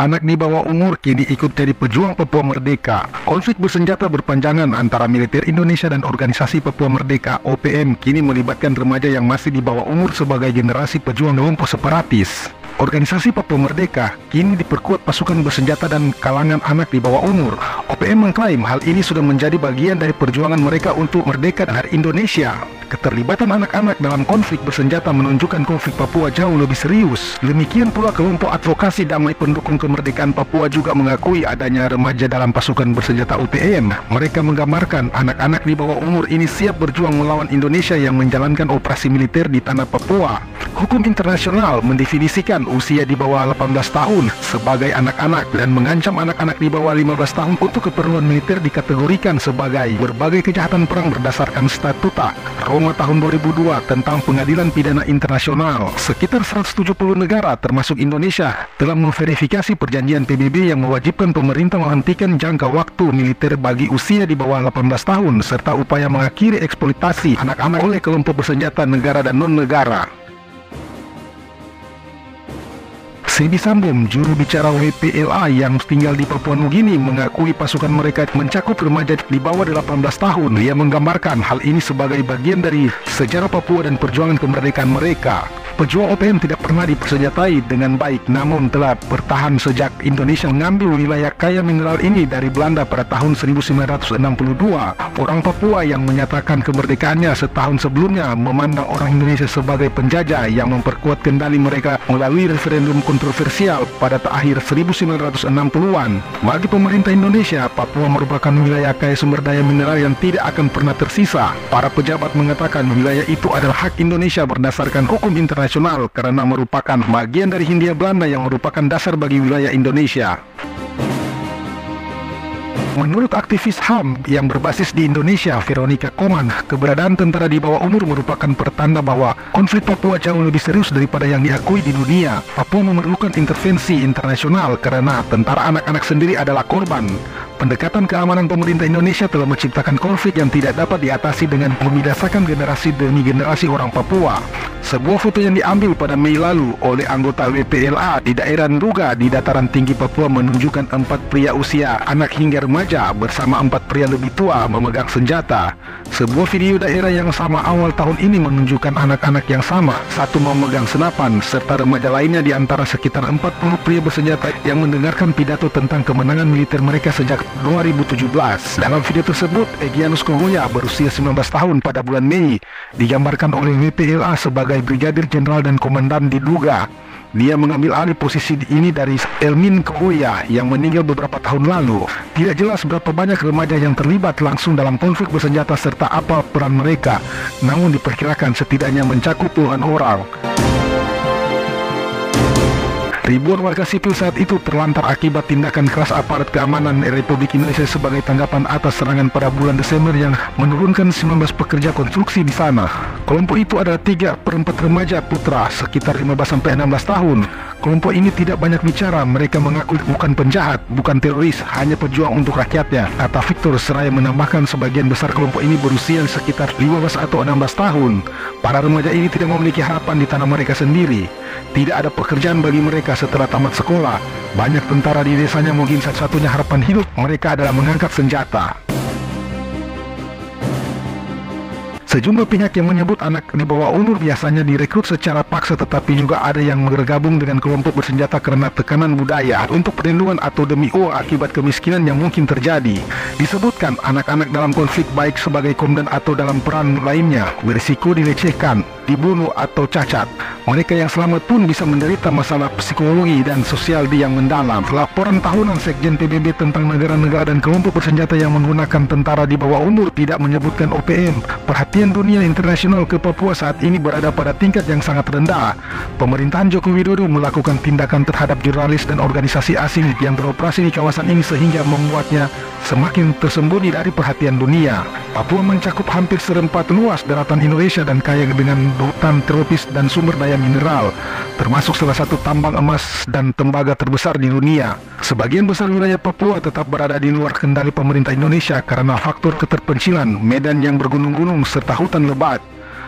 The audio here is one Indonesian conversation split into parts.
anak di bawah umur kini ikut jadi pejuang Papua Merdeka. Konflik bersenjata berpanjangan antara militer Indonesia dan organisasi Papua Merdeka (OPM) kini melibatkan remaja yang masih di bawah umur sebagai generasi pejuang kelompok separatis. Organisasi Papua Merdeka kini diperkuat pasukan bersenjata dan kalangan anak di bawah umur. OPM mengklaim hal ini sudah menjadi bagian dari perjuangan mereka untuk merdeka dari Indonesia. Keterlibatan anak-anak dalam konflik bersenjata menunjukkan konflik Papua jauh lebih serius. Demikian pula kelompok advokasi damai pendukung kemerdekaan Papua juga mengakui adanya remaja dalam pasukan bersenjata OPM. Mereka menggambarkan anak-anak di bawah umur ini siap berjuang melawan Indonesia yang menjalankan operasi militer di tanah Papua. Hukum internasional mendefinisikan usia di bawah 18 tahun sebagai anak-anak dan mengancam anak-anak di bawah 15 tahun untuk keperluan militer dikategorikan sebagai berbagai kejahatan perang berdasarkan statuta Roma tahun 2002 tentang pengadilan pidana internasional. Sekitar 170 negara termasuk Indonesia telah memverifikasi perjanjian PBB yang mewajibkan pemerintah menghentikan jangka waktu militer bagi usia di bawah 18 tahun serta upaya mengakhiri eksploitasi anak-anak oleh kelompok bersenjata negara dan non-negara. Sebi Sambom, juru bicara WPLA yang tinggal di Papua Nugini, mengakui pasukan mereka mencakup remaja di bawah 18 tahun. Dia menggambarkan hal ini sebagai bagian dari sejarah Papua dan perjuangan kemerdekaan mereka. Pejuang OPM tidak pernah dipersenjatai dengan baik, namun telah bertahan sejak Indonesia mengambil wilayah kaya mineral ini dari Belanda pada tahun 1962. Orang Papua yang menyatakan kemerdekaannya setahun sebelumnya memandang orang Indonesia sebagai penjajah yang memperkuat kendali mereka melalui referendum kontroversial pada akhir 1960-an. Bagi pemerintah Indonesia, Papua merupakan wilayah kaya sumber daya mineral yang tidak akan pernah tersisa. Para pejabat mengatakan wilayah itu adalah hak Indonesia berdasarkan hukum internasional karena merupakan bagian dari Hindia Belanda yang merupakan dasar bagi wilayah Indonesia. Menurut aktivis HAM yang berbasis di Indonesia, Veronica Koman, keberadaan tentara di bawah umur merupakan pertanda bahwa konflik Papua jauh lebih serius daripada yang diakui di dunia. Papua memerlukan intervensi internasional karena tentara anak-anak sendiri adalah korban. Pendekatan keamanan pemerintah Indonesia telah menciptakan konflik yang tidak dapat diatasi dengan membinasakan generasi demi generasi orang Papua. Sebuah foto yang diambil pada Mei lalu oleh anggota WPLA di daerah Nduga di dataran tinggi Papua menunjukkan 4 pria usia anak hingga remaja bersama 4 pria lebih tua memegang senjata. Sebuah video daerah yang sama awal tahun ini menunjukkan anak-anak yang sama, satu memegang senapan, serta remaja lainnya di antara sekitar 40 pria bersenjata yang mendengarkan pidato tentang kemenangan militer mereka sejak 2017. Dalam video tersebut, Egyanus Kogoya berusia 19 tahun pada bulan Mei digambarkan oleh WPLA sebagai brigadir jenderal dan komandan di Duga. Dia mengambil alih posisi ini dari Elmin Kogoya yang meninggal beberapa tahun lalu. Tidak jelas berapa banyak remaja yang terlibat langsung dalam konflik bersenjata serta apa peran mereka, namun diperkirakan setidaknya mencakup puluhan orang. Ribuan warga sipil saat itu terlantar akibat tindakan keras aparat keamanan Republik Indonesia sebagai tanggapan atas serangan pada bulan Desember yang menurunkan 19 pekerja konstruksi di sana. Kelompok itu adalah 3/4 remaja putra sekitar 15-16 tahun. Kelompok ini tidak banyak bicara, mereka mengaku bukan penjahat, bukan teroris, hanya pejuang untuk rakyatnya, kata Victor, seraya menambahkan sebagian besar kelompok ini berusia sekitar 15 atau 16 tahun. Para remaja ini tidak memiliki harapan di tanah mereka sendiri. Tidak ada pekerjaan bagi mereka setelah tamat sekolah. Banyak tentara di desanya mungkin satu-satunya harapan hidup mereka adalah mengangkat senjata. Sejumlah pihak yang menyebut anak di bawah umur biasanya direkrut secara paksa, tetapi juga ada yang bergabung dengan kelompok bersenjata karena tekanan budaya untuk perlindungan atau demi uang akibat kemiskinan yang mungkin terjadi. Disebutkan anak-anak dalam konflik baik sebagai komandan atau dalam peran lainnya berisiko dilecehkan, dibunuh atau cacat. Mereka yang selamat pun bisa menderita masalah psikologi dan sosial yang mendalam. Laporan tahunan Sekjen PBB tentang negara-negara dan kelompok bersenjata yang menggunakan tentara di bawah umur tidak menyebutkan OPM. Perhatian dunia internasional ke Papua saat ini berada pada tingkat yang sangat rendah. Pemerintahan Joko Widodo melakukan tindakan terhadap jurnalis dan organisasi asing yang beroperasi di kawasan ini sehingga membuatnya semakin tersembunyi dari perhatian dunia. Papua mencakup hampir seperempat luas daratan Indonesia dan kaya dengan hutan tropis dan sumber daya mineral, termasuk salah satu tambang emas dan tembaga terbesar di dunia. Sebagian besar wilayah Papua tetap berada di luar kendali pemerintah Indonesia karena faktor keterpencilan, medan yang bergunung-gunung, serta hutan lebat.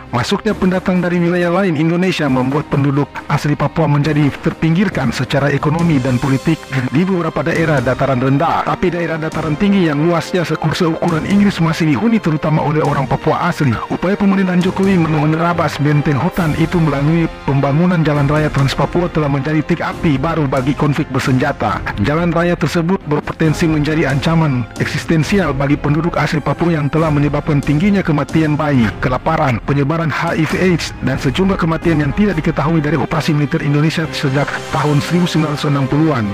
Masuknya pendatang dari wilayah lain Indonesia membuat penduduk asli Papua menjadi terpinggirkan secara ekonomi dan politik di beberapa daerah dataran rendah. Tapi daerah dataran tinggi yang luasnya seukuran Inggris masih dihuni terutama oleh orang Papua asli. Upaya pemerintahan Jokowi menerabas benteng hutan itu melalui pembangunan jalan raya Trans Papua telah menjadi titik api baru bagi konflik bersenjata. Jalan raya tersebut berpotensi menjadi ancaman eksistensial bagi penduduk asli Papua yang telah menyebabkan tingginya kematian bayi, kelaparan, penyebaran HIV/AIDS, dan sejumlah kematian yang tidak diketahui dari operasi militer Indonesia sejak tahun 1960-an.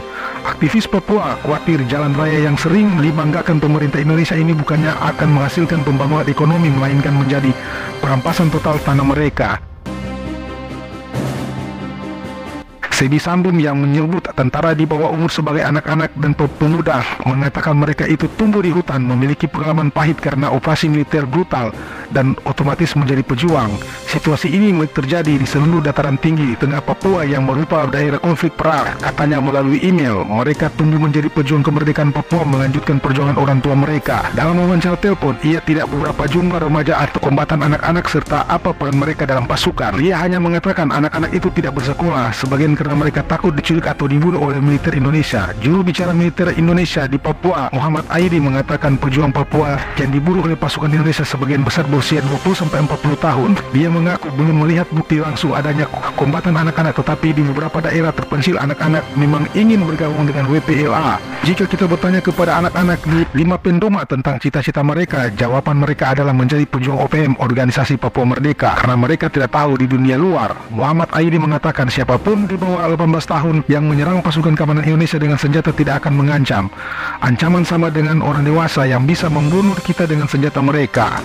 Aktivis Papua khawatir jalan raya yang sering dibanggakan pemerintah Indonesia ini bukannya akan menghasilkan pembangunan ekonomi, melainkan menjadi perampasan total tanah mereka. Sedi Sambung yang menyebut tentara di bawah umur sebagai anak-anak dan pemuda mengatakan mereka itu tumbuh di hutan, memiliki pengalaman pahit karena operasi militer brutal dan otomatis menjadi pejuang. Situasi ini terjadi di seluruh dataran tinggi tengah Papua yang merupakan daerah konflik perang. Katanya melalui email, mereka tumbuh menjadi pejuang kemerdekaan Papua, melanjutkan perjuangan orang tua mereka. Dalam wawancara telepon, ia tidak beberapa jumlah remaja atau kombatan anak-anak serta apa peran mereka dalam pasukan. Ia hanya mengatakan anak-anak itu tidak bersekolah, sebagian karena mereka takut diculik atau dibunuh oleh militer Indonesia. Juru bicara militer Indonesia di Papua, Muhammad Aidi, mengatakan pejuang Papua yang diburu oleh pasukan Indonesia sebagian besar berusia 20-40 tahun. Dia mengaku belum melihat bukti langsung adanya kombatan anak-anak, tetapi di beberapa daerah terpencil anak-anak memang ingin bergabung dengan WPLA. Jika kita bertanya kepada anak-anak di 5 Pendoma tentang cita-cita mereka, jawaban mereka adalah menjadi pejuang OPM, Organisasi Papua Merdeka, karena mereka tidak tahu di dunia luar. Muhammad Aidi mengatakan siapapun di bawah 18 tahun yang menyerang pasukan keamanan Indonesia dengan senjata tidak akan mengancam. Ancaman sama dengan orang dewasa yang bisa membunuh kita dengan senjata mereka.